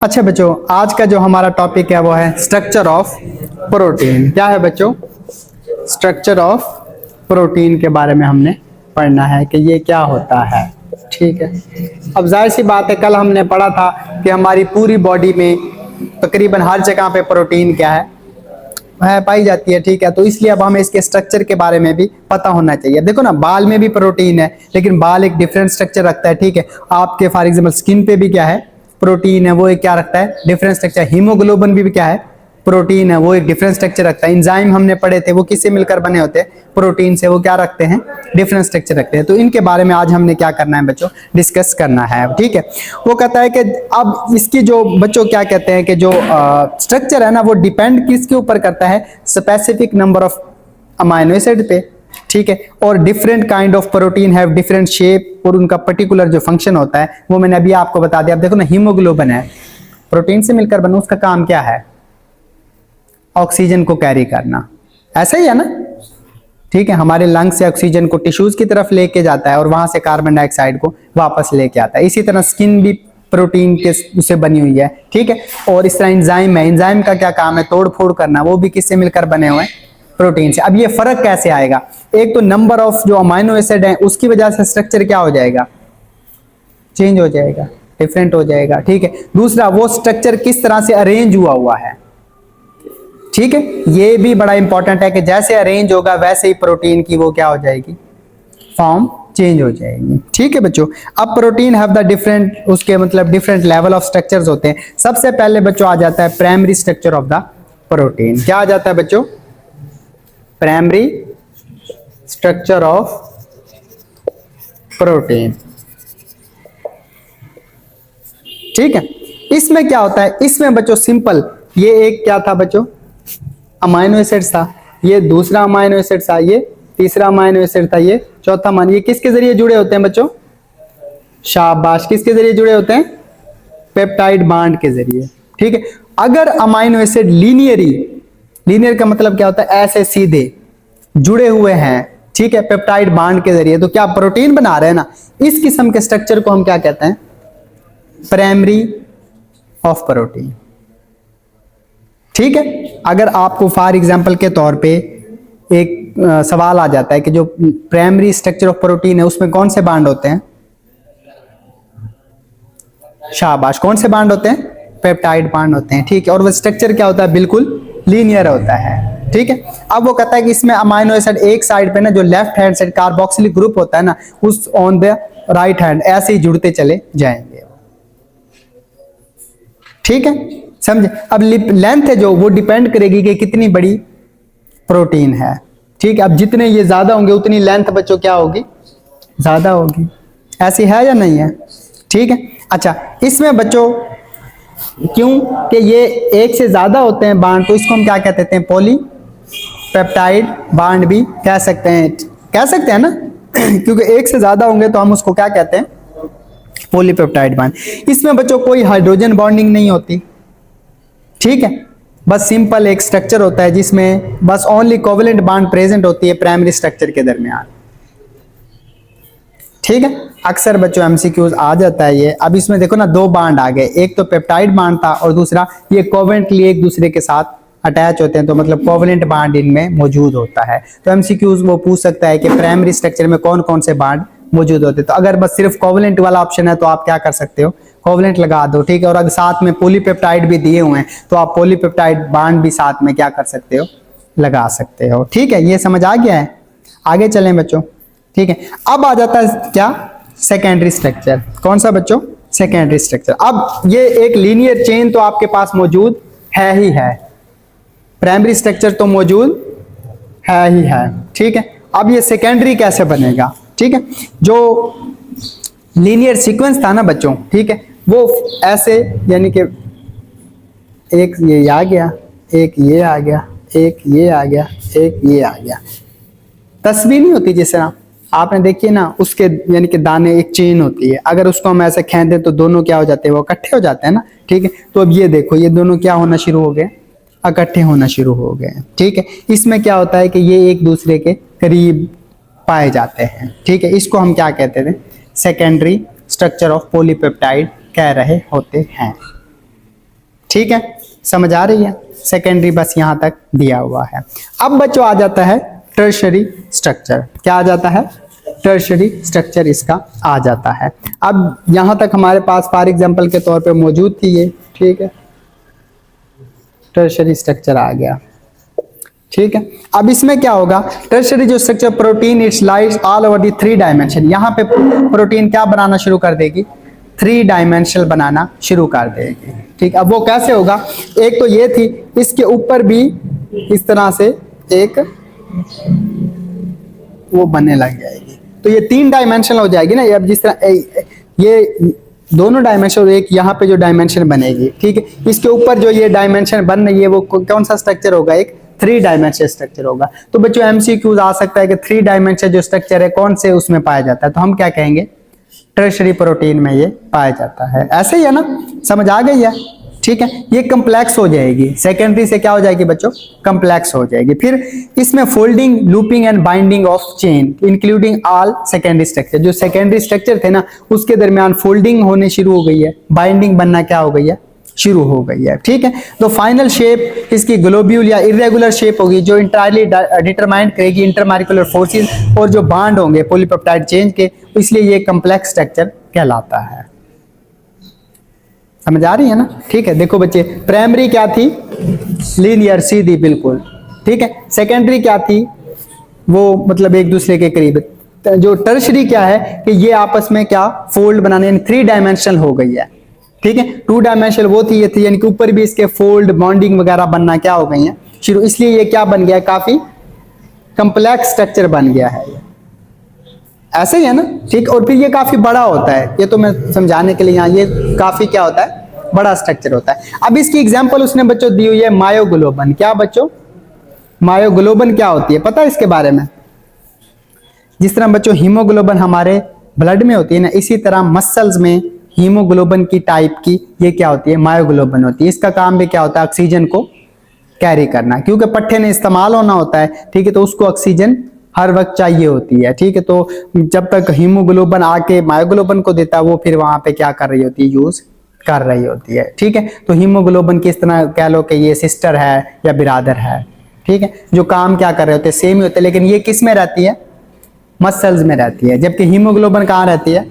अच्छा बच्चों, आज का जो हमारा टॉपिक है वो है स्ट्रक्चर ऑफ प्रोटीन। क्या है बच्चों? स्ट्रक्चर ऑफ प्रोटीन के बारे में हमने पढ़ना है कि ये क्या होता है। ठीक है, अब जाहिर सी बात है, कल हमने पढ़ा था कि हमारी पूरी बॉडी में तकरीबन हर जगह पे प्रोटीन क्या है पाई जाती है। ठीक है, तो इसलिए अब हमें इसके स्ट्रक्चर के बारे में भी पता होना चाहिए। देखो ना, बाल में भी प्रोटीन है, लेकिन बाल एक डिफरेंट स्ट्रक्चर रखता है। ठीक है, आपके फॉर एग्जाम्पल स्किन पे भी क्या है, प्रोटीन है, वो एक क्या रखता है, डिफरेंट स्ट्रक्चर। हीमोग्लोबिन भी क्या है, प्रोटीन है, वो एक डिफरेंट स्ट्रक्चर रखता है। एंजाइम हमने पढ़े थे, वो किससे मिलकर बने होते हैं, प्रोटीन से। वो क्या रखते हैं, डिफरेंट स्ट्रक्चर रखते हैं। तो इनके बारे में आज हमने क्या करना है बच्चों, डिस्कस करना है। ठीक है, वो कहता है कि अब इसकी जो बच्चों क्या कहते हैं कि जो स्ट्रक्चर है ना, वो डिपेंड किसके ऊपर करता है, specific number of amino acid पे। ठीक है, और different kind of protein have different shape, और उनका पर्टिकुलर जो फंक्शन होता है वो मैंने अभी आपको बता दिया। अब देखो ना, हीमोग्लोबिन है, प्रोटीन से मिलकर बना, उसका काम क्या है, ऑक्सीजन को कैरी करना। ऐसा ही है ना। ठीक है, हमारे लंग से ऑक्सीजन को टिश्यूज की तरफ लेके जाता है और वहां से कार्बन डाइऑक्साइड को वापस लेके आता है। इसी तरह स्किन भी प्रोटीन के से बनी हुई है। ठीक है, और इस तरह एंजाइम है, एंजाइम का क्या काम है, तोड़ फोड़ करना, वो भी किससे मिलकर बने हुए हैं, प्रोटीन से। अब ये फर्क कैसे आएगा, एक तो नंबर ऑफ जो अमाइनो एसिड है उसकी वजह से स्ट्रक्चर क्या हो जाएगा, चेंज हो जाएगा, डिफरेंट हो जाएगा। ठीक है, दूसरा वो स्ट्रक्चर किस तरह से अरेंज हुआ है। ठीक है, ये भी बड़ा इंपॉर्टेंट है कि जैसे अरेंज होगा वैसे ही प्रोटीन की वो क्या हो जाएगी, फॉर्म चेंज हो जाएगी। ठीक है बच्चों, अब प्रोटीन हैव द डिफरेंट, उसके मतलब डिफरेंट लेवल ऑफ स्ट्रक्चर्स होते हैं। सबसे पहले बच्चों आ जाता है primary structure of the protein. क्या आ जाता है बच्चों, प्राइमरी स्ट्रक्चर ऑफ प्रोटीन। ठीक है, इसमें क्या होता है, इसमें बच्चों सिंपल, ये एक क्या था बच्चों, अमाइनो एसिड था, ये दूसरा अमाइनो एसिड था, ये तीसरा अमाइनो एसिड था, ये चौथा अमाइनो। ये किसके जरिए जुड़े होते हैं बच्चों, शाबाश, किसके जरिए जुड़े होते हैं, पेप्टाइड बांड के जरिए। ठीक है, अगर अमाइनो एसिड लीनियर का मतलब क्या होता है, ऐसे सीधे जुड़े हुए हैं, ठीक है, पेप्टाइड बांड के जरिए, तो क्या प्रोटीन बना रहे हैं ना। इस किस्म के स्ट्रक्चर को हम क्या कहते हैं, प्राइमरी ऑफ प्रोटीन। ठीक है, अगर आपको फॉर एग्जांपल के तौर पे एक सवाल आ जाता है कि जो प्राइमरी स्ट्रक्चर ऑफ प्रोटीन है उसमें कौन से बांड होते हैं, शाबाश, कौन से बांड होते हैं, पेप्टाइड बांड होते हैं। ठीक है, और वो स्ट्रक्चर क्या होता है, बिल्कुल लीनियर होता है। ठीक है, अब वो कहता है कि इसमें अमाइनो एसिड एक साइड पे ना, जो left hand side carboxylic group होता है ना, उस ऑन द राइट हैंड ऐसे ही जुड़ते चले जाएंगे। ठीक है, समझे। अब लेंथ है जो, वो डिपेंड करेगी कि कितनी बड़ी प्रोटीन है। ठीक है, अब जितने ये ज्यादा होंगे उतनी लेंथ बच्चों क्या होगी, ज्यादा होगी। ऐसी है या नहीं है। ठीक है, अच्छा, इसमें बच्चों क्यों कि ये एक से ज्यादा होते हैं बांड, तो इसको हम क्या कहते हैं, पॉलीपेप्टाइड बांड भी कह सकते हैं ना क्योंकि एक से ज्यादा होंगे तो हम उसको क्या कहते हैं, पॉलीपेप्टाइड बांड। इसमें बच्चों कोई हाइड्रोजन बॉन्डिंग नहीं होती। ठीक है, बस सिंपल एक स्ट्रक्चर होता है जिसमें बस ओनली कोवेलेंट बांड प्रेजेंट होती है प्राइमरी स्ट्रक्चर के दरमियान। ठीक है, अक्सर बच्चों एमसीक्यूज आ जाता है ये। अब इसमें देखो ना, दो बांड आ गए, एक तो पेप्टाइड बांड था और दूसरा ये कोवेलेंटली एक दूसरे के साथ अटैच होते हैं, तो मतलब कोवेलेंट बांड इनमें मौजूद होता है। तो एमसीक्यूज वो पूछ सकता है कि प्राइमरी स्ट्रक्चर में कौन कौन से बांड मौजूद होते हैं। तो अगर बस सिर्फ कोवेलेंट वाला ऑप्शन है तो आप क्या कर सकते हो, कोवेलेंट लगा दो। ठीक है, और अगर साथ में पॉलीपेप्टाइड भी दिए हुए हैं तो आप पॉलीपेप्टाइड बांड भी साथ में क्या कर सकते हो, लगा सकते हो। ठीक है, ये समझ आ गया है। आगे चलें बच्चों। ठीक है, अब आ जाता है क्या, सेकेंडरी स्ट्रक्चर। कौन सा बच्चों, सेकेंडरी स्ट्रक्चर। अब ये एक लीनियर चेन तो आपके पास मौजूद है ही है, प्राइमरी स्ट्रक्चर तो मौजूद है ही है। ठीक है, अब ये सेकेंडरी कैसे बनेगा। ठीक है, जो लीनियर सीक्वेंस था ना बच्चों, ठीक है, वो ऐसे, यानी कि एक ये आ गया, एक ये आ गया, एक ये आ गया, एक ये आ गया। तस्वीर नहीं होती जिस तरह आपने देखिए ना, उसके यानी कि दाने एक चेन होती है, अगर उसको हम ऐसे खेच दें तो दोनों क्या हो जाते हैं, वो इकट्ठे हो जाते हैं ना। ठीक है, तो अब ये देखो, ये दोनों क्या होना शुरू हो गए, इकट्ठे होना शुरू हो गए। ठीक है, इसमें क्या होता है कि ये एक दूसरे के करीब पाए जाते हैं। ठीक है, इसको हम क्या कहते थे, सेकेंडरी स्ट्रक्चर ऑफ पॉलीपेप्टाइड कह रहे होते हैं। ठीक है, समझ आ रही है। सेकेंडरी बस यहां तक दिया हुआ है। अब बच्चों आ जाता है टर्शरी स्ट्रक्चर। क्या आ जाता है? टर्शरी स्ट्रक्चर इसका आ जाता है। अब यहां तक हमारे पास फॉर एग्जांपल के तौर पे मौजूद थी ये, ठीक है, टर्शरी स्ट्रक्चर आ गया, ठीक है। अब इसमें क्या होगा, टर्शरी जो structure protein it's lies all over the 3 dimension. यहाँ पे प्रोटीन क्या बनाना शुरू कर देगी? 3 डायमेंशनल बनाना शुरू कर देगी, ठीक। अब वो कैसे होगा? एक तो ये थी, इसके ऊपर भी इस तरह से एक वो बनने लग जाएगी, तो ये 3 डायमेंशनल हो जाएगी ना। अब जिस तरह ये दोनों डायमेंशन और एक यहाँ पे जो डायमेंशन बनेगी, ठीक है, इसके ऊपर जो ये डायमेंशन बन रही है वो कौन सा स्ट्रक्चर होगा? एक 3 डायमेंशन स्ट्रक्चर होगा। तो बच्चों एमसीक्यूज आ सकता है कि 3 डायमेंशन जो स्ट्रक्चर है कौन से उसमें पाया जाता है, तो हम क्या कहेंगे? टर्शरी प्रोटीन में ये पाया जाता है। ऐसे ही है ना, समझ आ गई है, ठीक है। ये कम्प्लेक्स हो जाएगी, सेकेंडरी से क्या हो जाएगी बच्चों? कम्प्लेक्स हो जाएगी। फिर इसमें folding, looping and binding of chain including all secondary structure. जो सेकेंडरी स्ट्रक्चर थे ना उसके दरमियान फोल्डिंग होने शुरू हो गई है, बाइंडिंग बनना क्या हो गई है? शुरू हो गई है, ठीक है। तो फाइनल शेप इसकी ग्लोब्यूल या इरेगुलर शेप होगी जो इंटायरली डिटरमाइन करेगी इंटरमॉलिक्यूलर फोर्सेस और जो बांड होंगे पॉलीपेप्टाइड चेन के, इसलिए ये कम्प्लेक्स स्ट्रक्चर कहलाता है। समझ आ रही है ना, ठीक है। देखो बच्चे, प्राइमरी क्या थी? लीनियर, सीधी, बिल्कुल, ठीक है। सेकेंडरी क्या थी? वो मतलब एक दूसरे के करीब। जो टर्शरी क्या है कि ये आपस में क्या फोल्ड बनाने, यानी 3 डायमेंशनल हो गई है, ठीक है। 2 डायमेंशनल वो थी, ये थी, यानी कि ऊपर भी इसके फोल्ड, बॉन्डिंग वगैरह बनना क्या हो गई है शुरू, इसलिए ये क्या बन गया है? काफी कम्प्लेक्स स्ट्रक्चर बन गया है। ऐसे ही है ना, ठीक। और फिर ये काफी बड़ा होता है, ये तो मैं समझाने के लिए यहाँ, ये काफी क्या होता है? बड़ा स्ट्रक्चर होता है। अब इसकी एग्जांपल उसने बच्चों दी हुई है मायोग्लोबन। क्या बच्चों? मायोग्लोबन क्या होती है पता है इसके बारे में? जिस तरह बच्चों हीमोग्लोबन हमारे ब्लड में होती है ना, इसी तरह मसल्स में हीमोग्लोबन की टाइप की ये क्या होती है? मायोग्लोबन होती है। इसका काम भी क्या होता है? ऑक्सीजन को कैरी करना, क्योंकि पट्टे ने इस्तेमाल होना होता है, ठीक है, तो उसको ऑक्सीजन हर वक्त चाहिए होती है, ठीक है। तो जब तक हीमोग्लोबन आके मायोग्लोबन को देता है, वो फिर वहां पे क्या कर रही होती है? यूज कर रही होती है, ठीक है। तो हीमोग्लोबन किस तरह कह लो कि ये सिस्टर है या बिरादर है, ठीक है। जो काम क्या कर रहे होते हैं सेम ही होते हैं, लेकिन ये किस में रहती है? मसल्स में रहती है, जबकि हीमोग्लोबन कहाँ रहती है?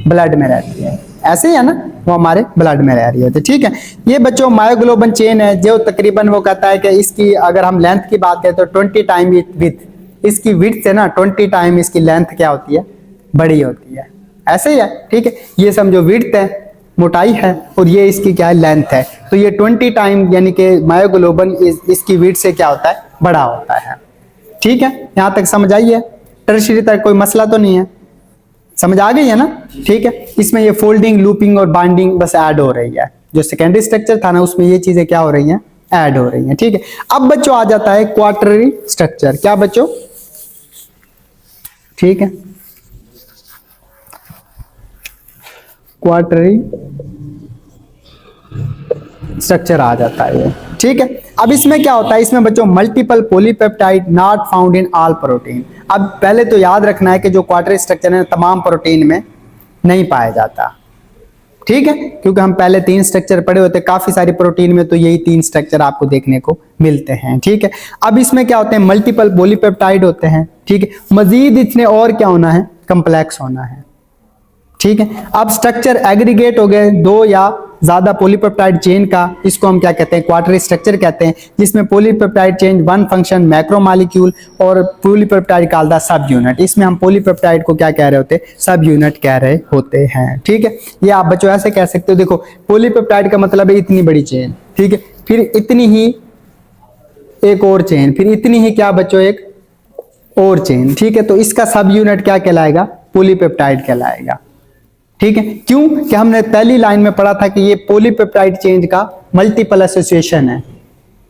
ब्लड में रहती है। ऐसे ही है ना, वो हमारे ब्लड में रह रही होती है, ठीक है। ये बच्चों मायोग्लोबन चेन है जो तकरीबन वो कहता है कि इसकी अगर हम लेंथ की बात करें तो 20 टाइम विथ, इसकी विड्थ है ना 20 टाइम इसकी लेंथ क्या होती है? बड़ी होती है। ऐसे ही है, ठीक है। ये समझो विड्थ है, मोटाई है, और ये इसकी क्या है? लेंथ है। तो ये 20 टाइम यानी कि मायोग्लोबन इसकी विड्थ से क्या होता है? बड़ा होता है, ठीक है। यहां तक समझ आई है? टर्शरी तक कोई मसला तो नहीं है, समझ आ गई है ना, ठीक है। इसमें ये फोल्डिंग, लूपिंग और बाइंडिंग बस ऐड हो रही है। जो सेकेंडरी स्ट्रक्चर था ना उसमें ये चीजें क्या हो रही हैं? ऐड हो रही हैं, ठीक है। अब बच्चों आ जाता है क्वार्टररी स्ट्रक्चर। क्या बच्चों? ठीक है, क्वार्टररी स्ट्रक्चर आ जाता है ये, ठीक है। अब इसमें क्या होता है? इसमें बच्चों multiple polypeptide not found in all protein. अब पहले तो याद रखना है कि जो क्वार्टररी स्ट्रक्चर है तमाम प्रोटीन में नहीं पाया जाता, ठीक है, क्योंकि हम पहले 3 स्ट्रक्चर पढ़े होते हैं काफी सारी प्रोटीन में, तो यही 3 स्ट्रक्चर आपको देखने को मिलते हैं, ठीक है। अब इसमें क्या होते हैं? मल्टीपल पॉलीपेप्टाइड होते हैं, ठीक है। मजीद इसने और क्या होना है? कम्प्लेक्स होना है, ठीक है। अब स्ट्रक्चर एग्रीगेट हो गए 2 या ज्यादा पॉलीपेप्टाइड चेन का, इसको हम क्या कहते हैं? क्वार्टररी स्ट्रक्चर कहते हैं, जिसमें पॉलीपेप्टाइड चेन 1 फंक्शन मैक्रोमॉलिक्यूल और polypeptide called the sub unit. इसमें हम पॉलीपेप्टाइड को क्या कह रहे होते हैं? सब यूनिट कह रहे होते हैं, ठीक है। ये आप बच्चों ऐसे कह सकते हो, देखो पॉलीपेप्टाइड का मतलब है इतनी बड़ी चेन, ठीक है, फिर इतनी ही एक और चेन, फिर इतनी ही क्या बच्चों? एक और चेन, ठीक है। तो इसका सब यूनिट क्या कहलाएगा? पॉलीपेप्टाइड कहलाएगा, ठीक है। क्यों? कि हमने पहली लाइन में पढ़ा था कि ये पॉलीपेप्टाइड चेन का मल्टीपल एसोसिएशन है,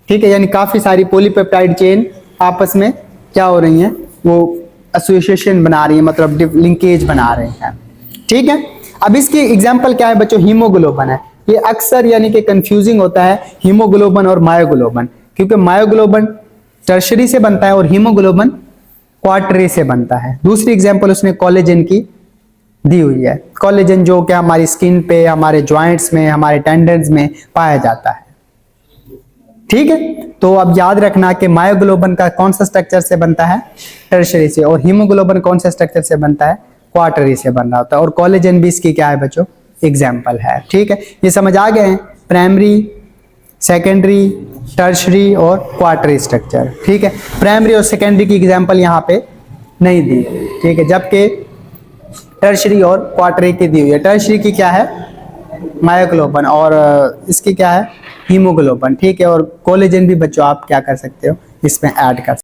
ठीक है, यानी काफी सारी पॉलीपेप्टाइड चेन आपस में क्या हो रही हैं? वो एसोसिएशन बना रही है, मतलब लिंकेज बना रहे हैं, ठीक है। अब इसकी एग्जांपल क्या है बच्चों? हीमोग्लोबन है। ये अक्सर यानी कि कंफ्यूजिंग होता है हीमोग्लोबन और मायोग्लोबन, क्योंकि मायोग्लोबन टर्शरी से बनता है और हीमोग्लोबन क्वार्टररी से बनता है। दूसरी एग्जांपल उसने कोलेजन की दी हुई है। कोलेजन जो कि हमारी स्किन पे, हमारे जॉइंट्स में, हमारे टेंडन्स में पाया जाता है। ठीक है, तो अब याद रखना कि मायोग्लोबिन का कौन सा स्ट्रक्चर से बनता है, टर्शरी से, और हीमोग्लोबिन कौन सा स्ट्रक्चर से बनता है, क्वार्टरी से बन रहा होता है, और कोलेजन भी इसकी क्या है बच्चों, एग्जाम्पल है। ठीक है, ये समझ आ गए हैं, प्राइमरी, सेकेंडरी, टर्शरी और क्वार्टरी स्ट्रक्चर। ठीक है, प्राइमरी और सेकेंडरी की एग्जाम्पल यहाँ पे नहीं दी, ठीक है, जबकि टर्शरी और क्वार्टरी की दी हुई है। टर्शरी की क्या है, मायोग्लोबिन, और इसकी क्या है, हीमोग्लोबिन। ठीक है, और कोलेजन भी बच्चों आप क्या कर सकते हो, इसमें ऐड कर सकते हो।